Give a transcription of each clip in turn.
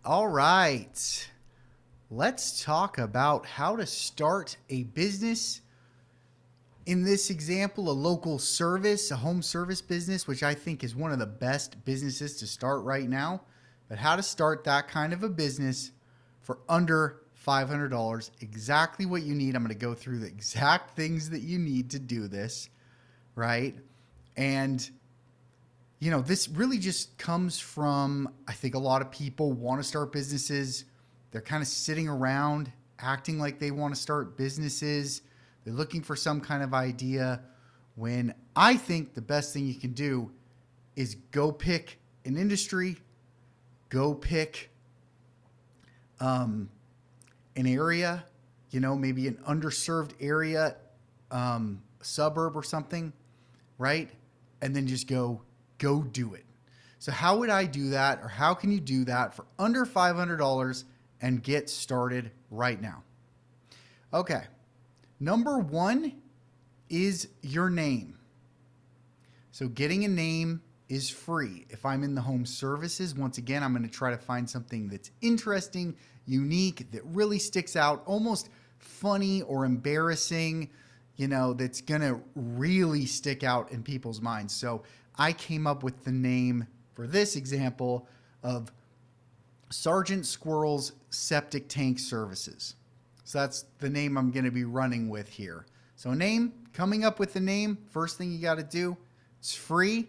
All right. Let's talk about how to start a business. In this example, a local service, a home service business, which I think is one of the best businesses to start right now. But how to start that kind of a business for under $500, exactly what you need. I'm going to go through the exact things that you need to do this, right? And this really just comes from, I think a lot of people want to start businesses. They're kind of sitting around acting like they want to start businesses. They're looking for some kind of idea when I think the best thing you can do is go pick an industry, go pick an area, maybe an underserved area, suburb or something, right? And then just go do it. So how would I do that, or how can you do that for under $500 and get started right now? Okay. Number one is your name. So getting a name is free. If I'm in the home services, once again, I'm going to try to find something that's interesting, unique, that really sticks out, almost funny or embarrassing, that's going to really stick out in people's minds. So I came up with the name for this example of Sergeant Squirrel's Septic Tank Services. So that's the name I'm going to be running with here. So coming up with the name, first thing you got to do, it's free.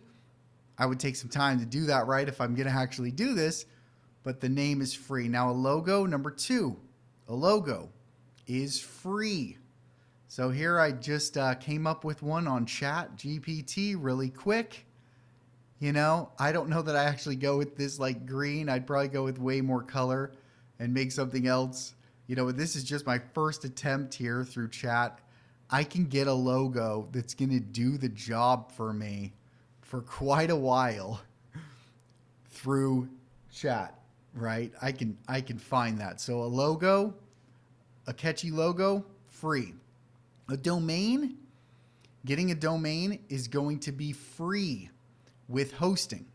I would take some time to do that, right, if I'm going to actually do this, but the name is free. Now a logo, number two, a logo is free. So here I just came up with one on Chat GPT really quick. I don't know that I actually go with this like green. I'd probably go with way more color and make something else. This is just my first attempt here through chat. I can get a logo that's going to do the job for me for quite a while through chat, right? I can find that. So a logo, a catchy logo, free. A domain, getting a domain is going to be free with hosting.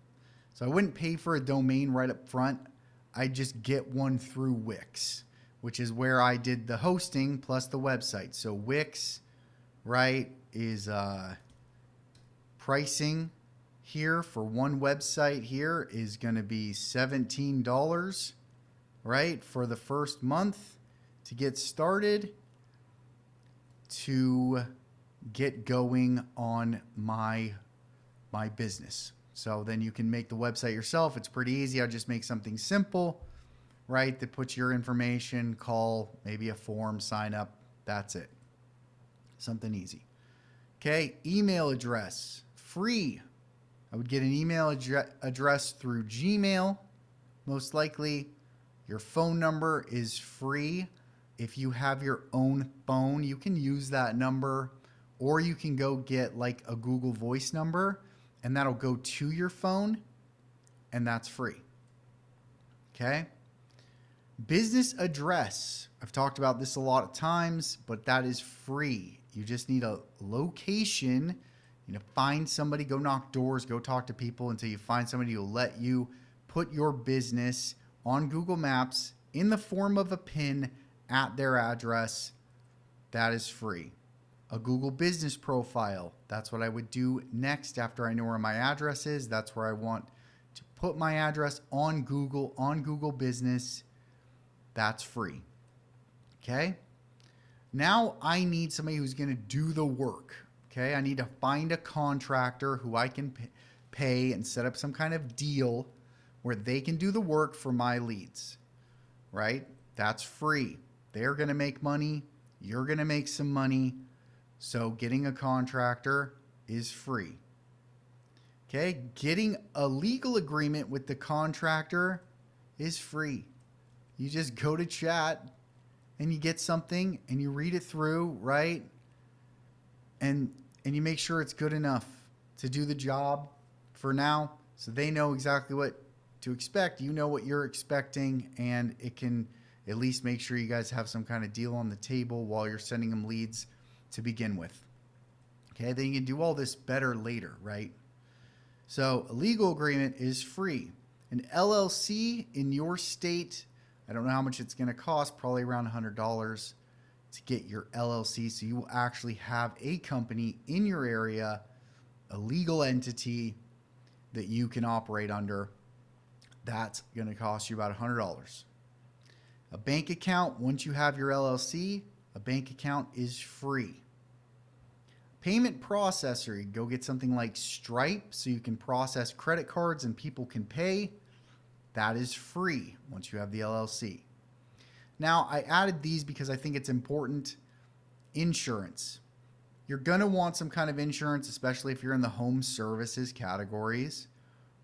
So I wouldn't pay for a domain right up front. I just get one through Wix, which is where I did the hosting plus the website. So Wix, right, is pricing here for one website here is going to be $17, right, for the first month to get started, to get going on my business. So then you can make the website yourself. It's pretty easy. I'll just make something simple, right, that puts your information, call, maybe a form, sign up. That's it. Something easy. Okay, email address, free. I would get an email address through Gmail, most likely. Your phone number is free. If you have your own phone, you can use that number, or you can go get like a Google Voice number, and that'll go to your phone, and that's free. Okay? Business address. I've talked about this a lot of times, but that is free. You just need a location. Find somebody, go knock doors, go talk to people until you find somebody who'll let you put your business on Google Maps in the form of a pin at their address. That is free. A Google business profile. That's what I would do next after I know where my address is. That's where I want to put my address on Google Business. That's free. Okay? Now I need somebody who's going to do the work. Okay? I need to find a contractor who I can pay and set up some kind of deal where they can do the work for my leads. Right? That's free. They're going to make money. You're going to make some money. So getting a contractor is free. Okay? Getting a legal agreement with the contractor is free. You just go to chat and you get something and you read it through, right? And you make sure it's good enough to do the job for now, so they know exactly what to expect. You know what you're expecting, and it can at least make sure you guys have some kind of deal on the table while you're sending them leads to begin with. Okay, then you can do all this better later, right? So a legal agreement is free. An LLC in your state, I don't know how much it's going to cost, probably around $100 to get your LLC. So you will actually have a company in your area, a legal entity that you can operate under. That's going to cost you about $100. A bank account, once you have your LLC, a bank account is free. Payment processor, you go get something like Stripe so you can process credit cards and people can pay. That is free once you have the LLC. Now, I added these because I think it's important. Insurance. You're going to want some kind of insurance, especially if you're in the home services categories,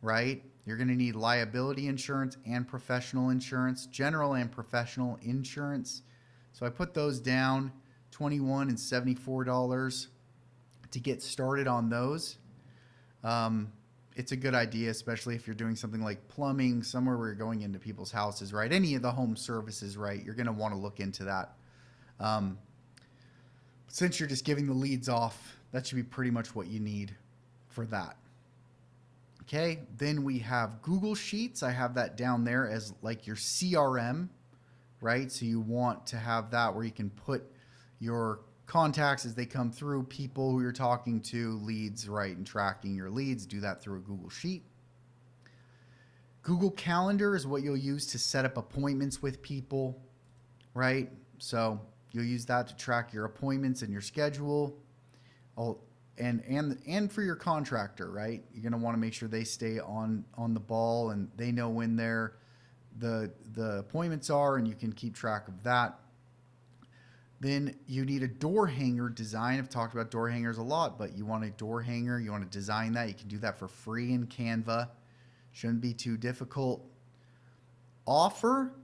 right? You're going to need liability insurance and professional insurance, general and professional insurance. So I put those down, $21 and $74 to get started on those. It's a good idea, especially if you're doing something like plumbing, somewhere where you're going into people's houses, right? Any of the home services, right? You're going to want to look into that. Since you're just giving the leads off, that should be pretty much what you need for that. Okay, then we have Google Sheets. I have that down there as like your CRM, right? So you want to have that where you can put your contacts as they come through, people who you're talking to, leads, right, and tracking your leads. Do that through a Google Sheet. Google Calendar is what you'll use to set up appointments with people, right? So you'll use that to track your appointments and your schedule. And for your contractor, right? You're going to want to make sure they stay on the ball and they know when the appointments are, and you can keep track of that. Then you need a door hanger design. I've talked about door hangers a lot, but you want a door hanger. You want to design that. You can do that for free in Canva. Shouldn't be too difficult. Offer,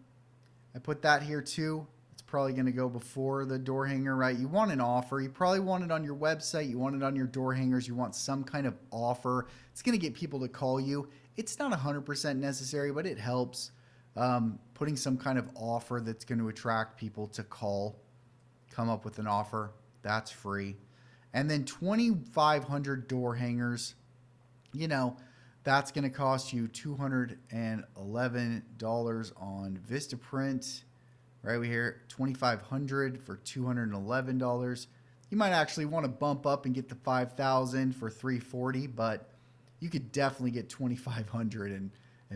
I put that here too. It's probably going to go before the door hanger, right? You want an offer. You probably want it on your website. You want it on your door hangers. You want some kind of offer. It's going to get people to call you. It's not 100% necessary, but it helps. Putting some kind of offer that's going to attract people to call. Come up with an offer. That's free. And then 2,500 door hangers. You know, that's going to cost you $211 on Vistaprint. Right, we hear 2,500 for $211. You might actually want to bump up and get the 5,000 for $340, but you could definitely get 2,500 and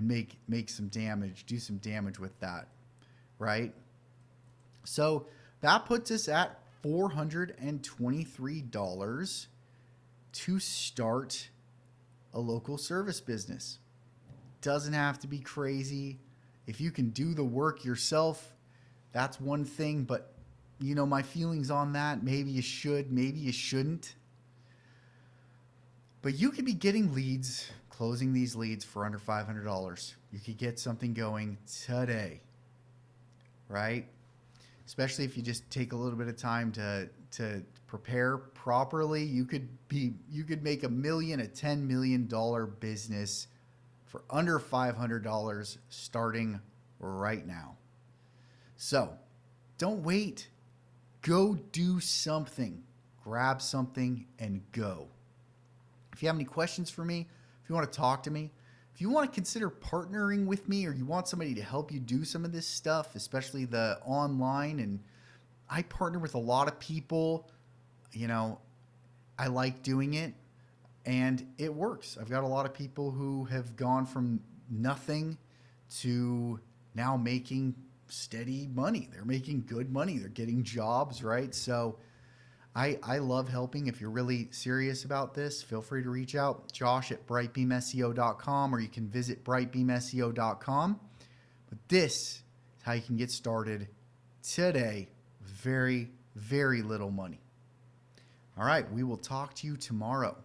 make some damage, do some damage with that, right? So that puts us at $423 to start a local service business. Doesn't have to be crazy. If you can do the work yourself, that's one thing, but you know my feelings on that. Maybe you should, maybe you shouldn't. But you could be getting leads, closing these leads for under $500. You could get something going today, right? Especially if you just take a little bit of time to prepare properly. You could make $1 million, a $10 million business for under $500 starting right now. So don't wait. Go do something. Grab something and go. If you have any questions for me, if you want to talk to me, if you want to consider partnering with me, or you want somebody to help you do some of this stuff, especially the online, and I partner with a lot of people, you know, I like doing it and it works. I've got a lot of people who have gone from nothing to now making steady money. They're making good money. They're getting jobs, right? So I love helping. If you're really serious about this, feel free to reach out, josh@brightbeamseo.com, or you can visit brightbeamseo.com. But this is how you can get started today with very, very little money. All right, we will talk to you tomorrow.